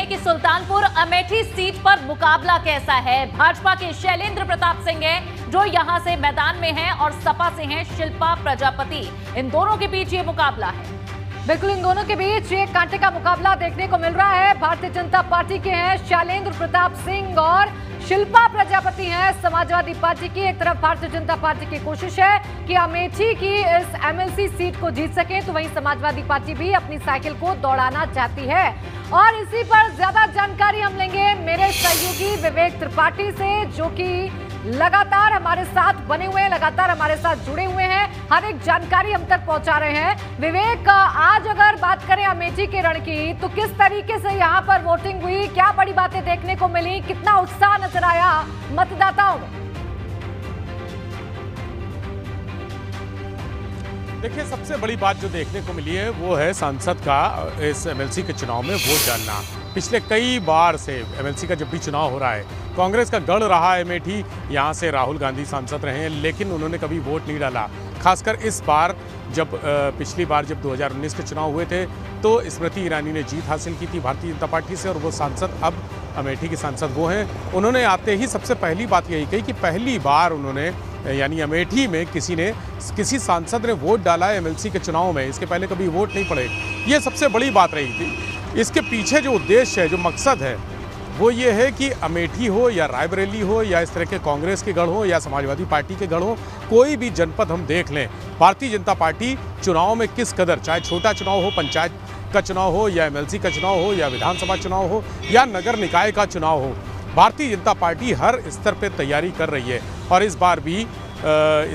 हैं कि सुल्तानपुर अमेठी सीट पर मुकाबला कैसा है। भाजपा के शैलेंद्र प्रताप सिंह हैं जो यहां से मैदान में हैं और सपा से हैं शिल्पा प्रजापति। इन दोनों के बीच ये मुकाबला है। बिल्कुल, इन दोनों के बीच एक कांटे का मुकाबला देखने को मिल रहा है। भारतीय जनता पार्टी के हैं शैलेंद्र प्रताप सिंह और शिल्पा प्रजापति हैं समाजवादी पार्टी की। एक तरफ भारतीय जनता पार्टी की कोशिश है कि अमेठी की इस एमएलसी सीट को जीत सके, तो वहीं समाजवादी पार्टी भी अपनी साइकिल को दौड़ाना चाहती है। और इसी पर ज्यादा जानकारी हम लेंगे मेरे सहयोगी विवेक त्रिपाठी से, जो कि लगातार हमारे साथ बने हुए हैं, लगातार हमारे साथ जुड़े हुए हैं, हर एक जानकारी हम तक पहुंचा रहे हैं। विवेक, आज अगर बात करें अमेठी के रण की, तो किस तरीके से यहाँ पर वोटिंग हुई, क्या बड़ी बातें देखने को मिली, कितना उत्साह नजर आया मतदाताओं में? देखिए, सबसे बड़ी बात जो देखने को मिली है वो है सांसद का इस एमएलसी के चुनाव में वोट डालना। पिछले कई बार से एमएलसी का जब भी चुनाव हो रहा है, कांग्रेस का गढ़ रहा है अमेठी, यहाँ से राहुल गांधी सांसद रहे हैं, लेकिन उन्होंने कभी वोट नहीं डाला। खासकर इस बार जब पिछली बार जब 2019 के चुनाव हुए थे तो स्मृति ईरानी ने जीत हासिल की थी भारतीय जनता पार्टी से, और वो सांसद अब अमेठी के सांसद वो हैं। उन्होंने आते ही सबसे पहली बात यही कही कि पहली बार उन्होंने यानी अमेठी में किसी सांसद ने वोट डाला है एमएलसी के चुनाव में, इसके पहले कभी वोट नहीं पड़े। ये सबसे बड़ी बात रही थी। इसके पीछे जो उद्देश्य है, जो मकसद है, वो ये है कि अमेठी हो या रायबरेली हो या इस तरह के कांग्रेस के गढ़ हो या समाजवादी पार्टी के गढ़ हो, कोई भी जनपद हम देख लें, भारतीय जनता पार्टी चुनाव में किस कदर, चाहे छोटा चुनाव हो, पंचायत का चुनाव हो या एमएलसी का चुनाव हो या विधानसभा चुनाव हो या नगर निकाय का चुनाव हो, भारतीय जनता पार्टी हर स्तर पर तैयारी कर रही है। और इस बार भी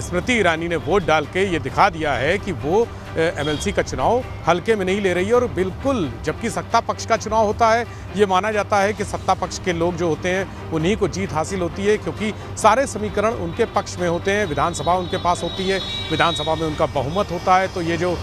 स्मृति ईरानी ने वोट डाल के ये दिखा दिया है कि वो एमएलसी का चुनाव हल्के में नहीं ले रही है। और बिल्कुल, जबकि सत्ता पक्ष का चुनाव होता है, ये माना जाता है कि सत्ता पक्ष के लोग जो होते हैं उन्हीं को जीत हासिल होती है, क्योंकि सारे समीकरण उनके पक्ष में होते हैं। विधानसभा उनके पास होती है, विधानसभा में उनका बहुमत होता है, तो ये जो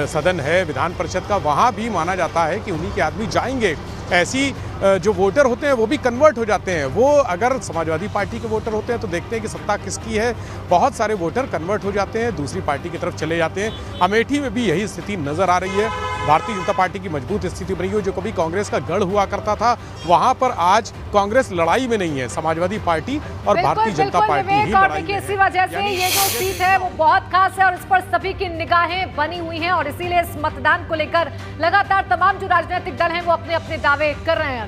सदन है विधान परिषद का, वहाँ भी माना जाता है कि उन्हीं के आदमी जाएंगे। ऐसी जो वोटर होते हैं वो भी कन्वर्ट हो जाते हैं। वो अगर समाजवादी पार्टी के वोटर होते हैं तो देखते हैं कि सत्ता किसकी है, बहुत सारे वोटर कन्वर्ट हो जाते हैं, दूसरी पार्टी की तरफ चले जाते हैं। अमेठी में भी यही स्थिति नजर आ रही है। भारतीय जनता पार्टी की मजबूत स्थिति बनी हुई, जो कभी कांग्रेस का गढ़ हुआ करता था, वहां पर आज कांग्रेस लड़ाई में नहीं है, समाजवादी पार्टी और भारतीय जनता पार्टी ही लड़ाई में है। इसी वजह से ये जो सीट है वो बहुत खास है और इस पर सभी की निगाहें बनी हुई हैं, और इसीलिए इस मतदान को लेकर लगातार तमाम जो राजनीतिक दल हैं वो अपने अपने दावे कर रहे हैं।